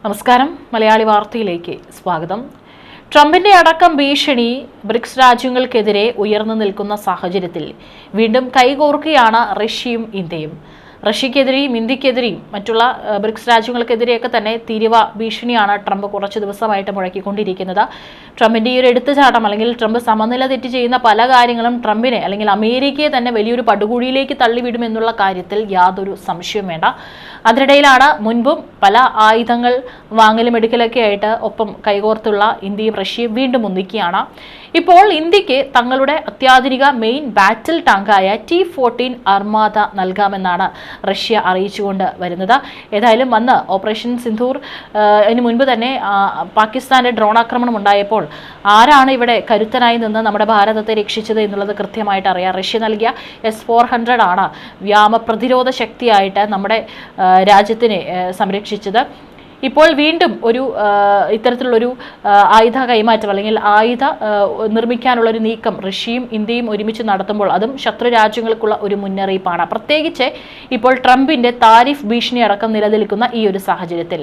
നമസ്കാരം. മലയാളി വാർത്തയിലേക്ക് സ്വാഗതം. ട്രംപിന്റെ അടക്കം ഭീഷണി ബ്രിക്സ് രാജ്യങ്ങൾക്കെതിരെ ഉയർന്നു നിൽക്കുന്ന സാഹചര്യത്തിൽ വീണ്ടും കൈകോർക്കുകയാണ് റഷ്യയും ഇന്ത്യയും. റഷ്യക്കെതിരെയും ഇന്ത്യക്കെതിരെയും മറ്റുള്ള ബ്രിക്സ് രാജ്യങ്ങൾക്കെതിരെയൊക്കെ തന്നെ തീരുവ ഭീഷണിയാണ് ട്രംപ് കുറച്ച് ദിവസമായിട്ട് മുഴക്കിക്കൊണ്ടിരിക്കുന്നത്. ട്രംപിന്റെ ഈ ഒരു എടുത്തുചാട്ടം അല്ലെങ്കിൽ ട്രംപ് സമനില തെറ്റി ചെയ്യുന്ന പല കാര്യങ്ങളും ട്രംപിനെ അല്ലെങ്കിൽ അമേരിക്കയെ തന്നെ വലിയൊരു പടുകുഴിയിലേക്ക് തള്ളിവിടുമെന്നുള്ള കാര്യത്തിൽ യാതൊരു സംശയവും വേണ്ട. അതിനിടയിലാണ് മുൻപും പല ആയുധങ്ങൾ വാങ്ങലും എടുക്കലൊക്കെ ആയിട്ട് ഒപ്പം കൈകോർത്തുള്ള ഇന്ത്യയും റഷ്യയും വീണ്ടും ഒന്നിക്കുകയാണ്. ഇപ്പോൾ ഇന്ത്യക്ക് തങ്ങളുടെ അത്യാധുനിക മെയിൻ ബാറ്റിൽ ടാങ്കായ T-14 അർമാദ നൽകാമെന്നാണ് റഷ്യ അറിയിച്ചുകൊണ്ട് വരുന്നത്. ഏതായാലും അന്ന് ഓപ്പറേഷൻ സിന്ധൂർ മുൻപ് തന്നെ പാകിസ്ഥാന്റെ ഡ്രോൺ ആക്രമണം ഉണ്ടായപ്പോൾ ആരാണ് ഇവിടെ കരുത്തനായി നിന്ന് നമ്മുടെ ഭാരതത്തെ രക്ഷിച്ചത് എന്നുള്ളത് കൃത്യമായിട്ട് അറിയാം. റഷ്യ നൽകിയ S-400 ആണ് വ്യോമ പ്രതിരോധ ശക്തിയായിട്ട് നമ്മുടെ രാജ്യത്തിനെ സംരക്ഷിച്ചത്. ഇപ്പോൾ വീണ്ടും ഒരു ഇത്തരത്തിലുള്ളൊരു ആയുധ കൈമാറ്റം അല്ലെങ്കിൽ ആയുധ നിർമ്മിക്കാനുള്ളൊരു നീക്കം റഷ്യയും ഇന്ത്യയും ഒരുമിച്ച് നടത്തുമ്പോൾ അതും ശത്രു രാജ്യങ്ങൾക്കുള്ള ഒരു മുന്നറിയിപ്പാണ്. പ്രത്യേകിച്ച് ഇപ്പോൾ ട്രംപിന്റെ താരിഫ് ഭീഷണി അടക്കം നിലനിൽക്കുന്ന ഈ ഒരു സാഹചര്യത്തിൽ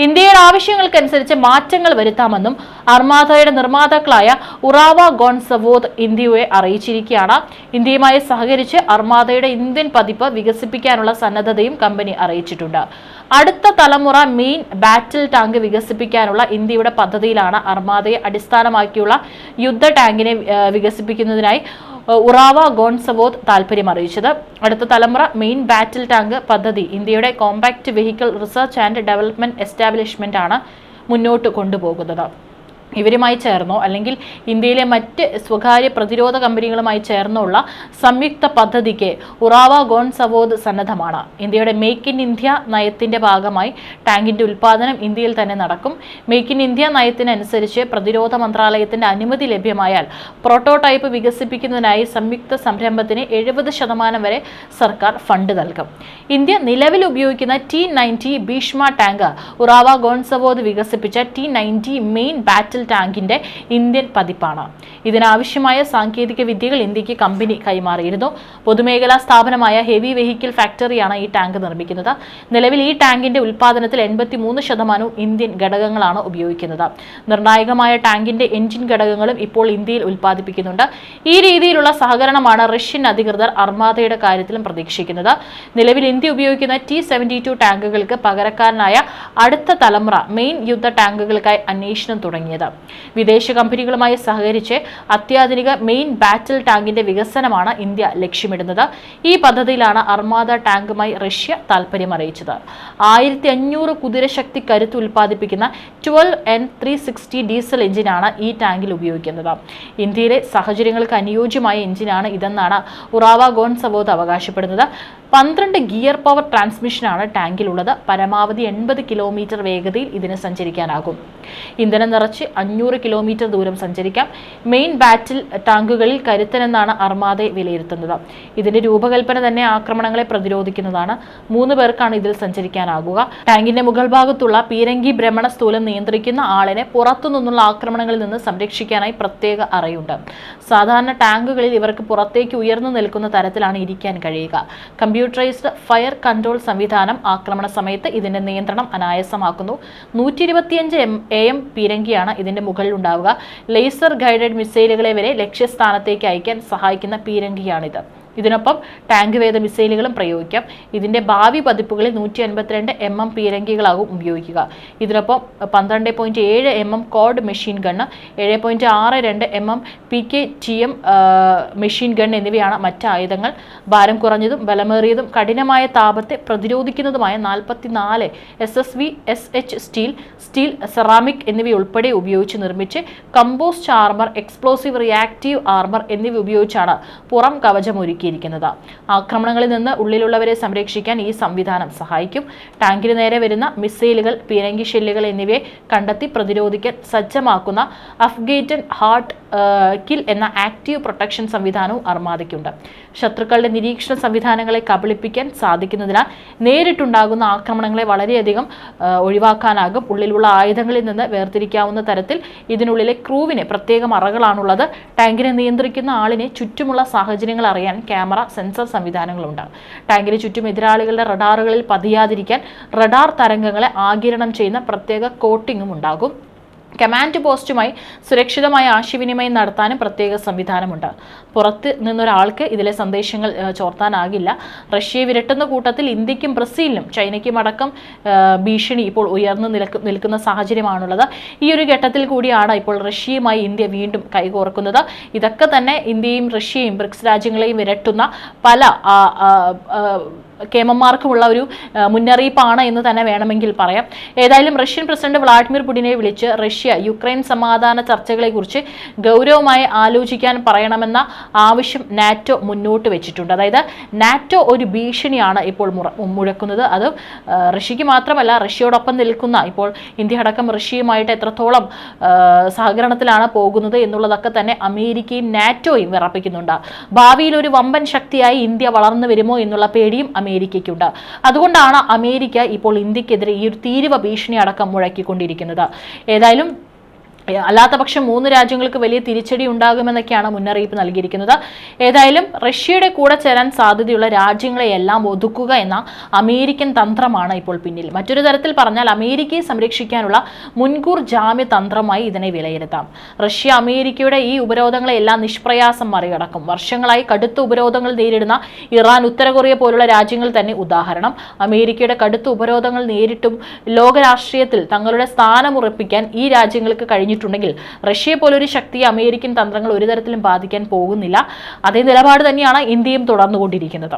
ഇന്ത്യയുടെ ആവശ്യങ്ങൾക്കനുസരിച്ച് മാറ്റങ്ങൾ വരുത്താമെന്നും അർമാദയുടെ നിർമ്മാതാക്കളായ ഉറാവ ഗോൺസവോദ് ഇന്ത്യയെ അറിയിച്ചിരിക്കുകയാണ്. ഇന്ത്യയുമായി സഹകരിച്ച് അർമാദയുടെ ഇന്ത്യൻ പതിപ്പ് വികസിപ്പിക്കാനുള്ള സന്നദ്ധതയും കമ്പനി അറിയിച്ചിട്ടുണ്ട്. അടുത്ത തലമുറ മെയിൻ ബാറ്റിൽ ടാങ്ക് വികസിപ്പിക്കാനുള്ള ഇന്ത്യയുടെ പദ്ധതിയിലാണ് അർമാദയെ അടിസ്ഥാനമാക്കിയുള്ള യുദ്ധ ടാങ്കിനെ വികസിപ്പിക്കുന്നതിനായി ഉറാവ ഗോൺസവോദ് താൽപര്യം അറിയിച്ചത്. അടുത്ത തലമുറ മെയിൻ ബാറ്റിൽ ടാങ്ക് പദ്ധതി ഇന്ത്യയുടെ compact vehicle research and development establishment ആണ് മുന്നോട്ട് കൊണ്ടുപോകുന്നത്. ഇവരുമായി ചേർന്നോ അല്ലെങ്കിൽ ഇന്ത്യയിലെ മറ്റ് സ്വകാര്യ പ്രതിരോധ കമ്പനികളുമായി ചേർന്നുള്ള സംയുക്ത പദ്ധതിക്ക് ഉറാവ ഗോൺസവോദ് സന്നദ്ധമാണ്. ഇന്ത്യയുടെ മേക്ക് ഇൻ ഇന്ത്യ നയത്തിന്റെ ഭാഗമായി ടാങ്കിന്റെ ഉൽപ്പാദനം ഇന്ത്യയിൽ തന്നെ നടക്കും. മേക്ക് ഇൻ ഇന്ത്യ നയത്തിനനുസരിച്ച് പ്രതിരോധ മന്ത്രാലയത്തിന്റെ അനുമതി ലഭ്യമായാൽ പ്രോട്ടോടൈപ്പ് വികസിപ്പിക്കുന്നതിനായി സംയുക്ത സംരംഭത്തിന് 70% വരെ സർക്കാർ ഫണ്ട് നൽകും. ഇന്ത്യ നിലവിൽ ഉപയോഗിക്കുന്ന T-90 ഭീഷ്മ ടാങ്ക് ഉറാവ ഗോൺസവോദ് വികസിപ്പിച്ച T-90 മെയിൻ ബാറ്റിൽ ടാങ്കിന്റെ ഇന്ത്യൻ പതിപ്പാണ്. ഇതിനാവശ്യമായ സാങ്കേതിക വിദ്യകൾ ഇന്ത്യക്ക് കമ്പനി കൈമാറിയിരുന്നു. പൊതുമേഖലാ സ്ഥാപനമായ ഹെവി വെഹിക്കിൾ ഫാക്ടറിയാണ് ഈ ടാങ്ക് നിർമ്മിക്കുന്നത്. നിലവിൽ ഈ ടാങ്കിന്റെ ഉൽപ്പാദനത്തിൽ 83% ഇന്ത്യൻ ഘടകങ്ങളാണ് ഉപയോഗിക്കുന്നത്. നിർണായകമായ ടാങ്കിന്റെ എഞ്ചിൻ ഘടകങ്ങളും ഇപ്പോൾ ഇന്ത്യയിൽ ഉൽപ്പാദിപ്പിക്കുന്നുണ്ട്. ഈ രീതിയിലുള്ള സഹകരണമാണ് റഷ്യൻ അധികൃതർ അർമാദയുടെ കാര്യത്തിലും പ്രതീക്ഷിക്കുന്നത്. നിലവിൽ ഇന്ത്യ ഉപയോഗിക്കുന്ന T-72 ടാങ്കുകൾക്ക് പകരക്കാരനായ അടുത്ത തലമുറ മെയിൻ യുദ്ധ ടാങ്കുകൾക്കായി അന്വേഷണം തുടങ്ങിയത്. വിദേശ കമ്പനികളുമായി സഹകരിച്ച് അത്യാധുനിക മെയിൻ ബാറ്റിൽ ടാങ്കിന്റെ വികസനമാണ് ഇന്ത്യ ലക്ഷ്യമിടുന്നത്. ഈ പദ്ധതിയിലാണ് അർമാദ ടാങ്കുമായി റഷ്യ താൽപര്യം അറിയിച്ചത്. 1500 കുതിരശക്തി കരുത്ത് ഉൽപ്പാദിപ്പിക്കുന്ന 12N360 ഡീസൽ എഞ്ചിനാണ് ഈ ടാങ്കിൽ ഉപയോഗിക്കുന്നത്. ഇന്ത്യയിലെ സാഹചര്യങ്ങൾക്ക് അനുയോജ്യമായ എഞ്ചിനാണ് ഇതെന്നാണ് ഉറാവ ഗോൺസവോദ് അവകാശപ്പെടുന്നത്. 12 ഗിയർ പവർ ട്രാൻസ്മിഷനാണ് ടാങ്കിലുള്ളത്. പരമാവധി 80 കിലോമീറ്റർ വേഗതയിൽ ഇതിന് സഞ്ചരിക്കാനാകും. ഇന്ധനം നിറച്ച് 500 കിലോമീറ്റർ ദൂരം സഞ്ചരിക്കാം. മെയിൻ ബാറ്റിൽ ടാങ്കുകളിൽ കരുത്തനെന്നാണ് അർമാദയെ വിലയിരുത്തുന്നത്. ഇതിന്റെ രൂപകൽപ്പന തന്നെ ആക്രമണങ്ങളെ പ്രതിരോധിക്കുന്നതാണ്. 3 പേർക്കാണ് ഇതിൽ സഞ്ചരിക്കാനാകുക. ടാങ്കിന്റെ മുകൾ ഭാഗത്തുള്ള പീരങ്കി ഭ്രമണ സ്ഥൂലം നിയന്ത്രിക്കുന്ന ആളിനെ പുറത്തുനിന്നുള്ള ആക്രമണങ്ങളിൽ നിന്ന് സംരക്ഷിക്കാനായി പ്രത്യേക അറയുണ്ട്. സാധാരണ ടാങ്കുകളിൽ ഇവർക്ക് പുറത്തേക്ക് ഉയർന്നു നിൽക്കുന്ന തരത്തിലാണ് ഇരിക്കാൻ കഴിയുക. കമ്പ്യൂട്ടറൈസ്ഡ് ഫയർ കൺട്രോൾ സംവിധാനം ആക്രമണ സമയത്ത് ഇതിന്റെ നിയന്ത്രണം അനായാസമാക്കുന്നു. 125 AM പീരങ്കിയാണ് ഇതിന്റെ മുകളിൽ ഉണ്ടാവുക. ലേസർ ഗൈഡഡ് മിസൈലുകളെ വരെ ലക്ഷ്യസ്ഥാനത്തേക്ക് അയക്കാൻ സഹായിക്കുന്ന പീരങ്കിയാണിത്. ഇതിനൊപ്പം ടാങ്ക് വേദ മിസൈലുകളും പ്രയോഗിക്കാം. ഇതിന്റെ ഭാവി പതിപ്പുകളിൽ 152 mm പീരങ്കികളാകും ഉപയോഗിക്കുക. ഇതിനൊപ്പം 12.7 mm code machine gun, 7.62 mm PKTM machine gun എന്നിവയാണ് മറ്റ് ആയുധങ്ങൾ. ഭാരം കുറഞ്ഞതും ബലമേറിയതും കഠിനമായ താപത്തെ പ്രതിരോധിക്കുന്നതുമായ 44 SSV SH സ്റ്റീൽ സെറാമിക് എന്നിവയുൾപ്പെടെ ഉപയോഗിച്ച് നിർമ്മിച്ച് compost armour, explosive reactive armour എന്നിവ ഉപയോഗിച്ചാണ് പുറം കവചം ഒരുക്കി. ആക്രമണങ്ങളിൽ നിന്ന് ഉള്ളിലുള്ളവരെ സംരക്ഷിക്കാൻ ഈ സംവിധാനം സഹായിക്കും. ടാങ്കിന് നേരെ വരുന്ന മിസൈലുകൾ, പീരങ്കി ഷെല്ലുകൾ എന്നിവയെ കണ്ടെത്തി പ്രതിരോധിക്കാൻ സജ്ജമാക്കുന്ന അഫ്ഗേറ്റൻ ഹാർട്ട് കിൽ എന്ന ആക്റ്റീവ് പ്രൊട്ടക്ഷൻ സംവിധാനവും അർമാദയ്ക്കുണ്ട്. ശത്രുക്കളുടെ നിരീക്ഷണ സംവിധാനങ്ങളെ കബളിപ്പിക്കാൻ സാധിക്കുന്നതിനാൽ നേരിട്ടുണ്ടാകുന്ന ആക്രമണങ്ങളെ വളരെയധികം ഒഴിവാക്കാനാകും. ഉള്ളിലുള്ള ആയുധങ്ങളിൽ നിന്ന് വേർതിരിക്കാവുന്ന തരത്തിൽ ഇതിനുള്ളിലെ ക്രൂവിന് പ്രത്യേകം അറകളാണുള്ളത്. ടാങ്കിനെ നിയന്ത്രിക്കുന്ന ആളിനെ ചുറ്റുമുള്ള സാഹചര്യങ്ങൾ അറിയാൻ ക്യാമറ, സെൻസർ സംവിധാനങ്ങളുണ്ട്. ടാങ്കിന് ചുറ്റും എതിരാളികളുടെ റഡാറുകളിൽ പതിയാതിരിക്കാൻ റഡാർ തരംഗങ്ങളെ ആഗിരണം ചെയ്യുന്ന പ്രത്യേക കോട്ടിങ്ങും ഉണ്ടാകും. കമാൻഡ് പോസ്റ്റുമായി സുരക്ഷിതമായ ആശയവിനിമയം നടത്താനും പ്രത്യേക സംവിധാനമുണ്ട്. പുറത്ത് നിന്നൊരാൾക്ക് ഇതിലെ സന്ദേശങ്ങൾ ചോർത്താനാകില്ല. റഷ്യയെ വിരട്ടുന്ന കൂട്ടത്തിൽ ഇന്ത്യക്കും ബ്രസീലിനും ചൈനയ്ക്കും അടക്കം ഭീഷണി ഇപ്പോൾ ഉയർന്നു നിൽക്കുന്ന സാഹചര്യമാണുള്ളത്. ഈ ഒരു ഘട്ടത്തിൽ കൂടിയാണ് ഇപ്പോൾ റഷ്യയുമായി ഇന്ത്യ വീണ്ടും കൈകോർക്കുന്നത്. ഇതൊക്കെ തന്നെ ഇന്ത്യയും റഷ്യയും ബ്രിക്സ് രാജ്യങ്ങളെയും വിരട്ടുന്ന പല കേമന്മാർക്കുമുള്ള ഒരു മുന്നറിയിപ്പാണ് എന്ന് തന്നെ വേണമെങ്കിൽ പറയാം. ഏതായാലും റഷ്യൻ പ്രസിഡന്റ് വ്ളാഡിമിർ പുടിനെ വിളിച്ച് റഷ്യ യുക്രൈൻ സമാധാന ചർച്ചകളെക്കുറിച്ച് ഗൗരവമായി ആലോചിക്കാൻ പറയണമെന്ന ആവശ്യം നാറ്റോ മുന്നോട്ട് വെച്ചിട്ടുണ്ട്. അതായത് നാറ്റോ ഒരു ഭീഷണിയാണ് ഇപ്പോൾ മുഴക്കുന്നത്. അത് റഷ്യക്ക് മാത്രമല്ല, റഷ്യയോടൊപ്പം നിൽക്കുന്ന ഇപ്പോൾ ഇന്ത്യ അടക്കം റഷ്യയുമായിട്ട് എത്രത്തോളം സഹകരണത്തിലാണ് പോകുന്നത് എന്നുള്ളതൊക്കെ തന്നെ അമേരിക്കയും നാറ്റോയും വിറപ്പിക്കുന്നുണ്ട്. ഭാവിയിൽ ഒരു വമ്പൻ ശക്തിയായി ഇന്ത്യ വളർന്നു വരുമോ എന്നുള്ള പേടിയും അമേരിക്കയ്ക്കുണ്ട്. അതുകൊണ്ടാണ് അമേരിക്ക ഇപ്പോൾ ഇന്ത്യക്കെതിരെ ഈ ഒരു തീരുവ ഭീഷണി അടക്കം മുഴക്കിക്കൊണ്ടിരിക്കുന്നത്. ഏതായാലും അല്ലാത്ത പക്ഷം 3 രാജ്യങ്ങൾക്ക് വലിയ തിരിച്ചടി ഉണ്ടാകുമെന്നൊക്കെയാണ് മുന്നറിയിപ്പ് നൽകിയിരിക്കുന്നത്. ഏതായാലും റഷ്യയുടെ കൂടെ ചേരാൻ സാധ്യതയുള്ള രാജ്യങ്ങളെയെല്ലാം ഒതുക്കുക എന്ന അമേരിക്കൻ തന്ത്രമാണ് ഇപ്പോൾ പിന്നിൽ. മറ്റൊരു തരത്തിൽ പറഞ്ഞാൽ അമേരിക്കയെ സംരക്ഷിക്കാനുള്ള മുൻകൂർ ജാമ്യ തന്ത്രമായി ഇതിനെ വിലയിരുത്താം. റഷ്യ അമേരിക്കയുടെ ഈ ഉപരോധങ്ങളെല്ലാം നിഷ്പ്രയാസം മറികടക്കും. വർഷങ്ങളായി കടുത്ത ഉപരോധങ്ങൾ നേരിടുന്ന ഇറാൻ, ഉത്തര കൊറിയ പോലുള്ള രാജ്യങ്ങൾ തന്നെ ഉദാഹരണം. അമേരിക്കയുടെ കടുത്ത ഉപരോധങ്ങൾ നേരിട്ടും ലോക രാഷ്ട്രീയത്തിൽ തങ്ങളുടെ സ്ഥാനമുറപ്പിക്കാൻ ഈ രാജ്യങ്ങൾക്ക് കഴിഞ്ഞിട്ടുണ്ടെങ്കിൽ റഷ്യയെ പോലൊരു ശക്തിയെ അമേരിക്കൻ തന്ത്രങ്ങൾ ഒരു തരത്തിലും ബാധിക്കാൻ പോകുന്നില്ല. അതേ നിലപാട് തന്നെയാണ് ഇന്ത്യയും തുടർന്നുകൊണ്ടിരിക്കുന്നത്.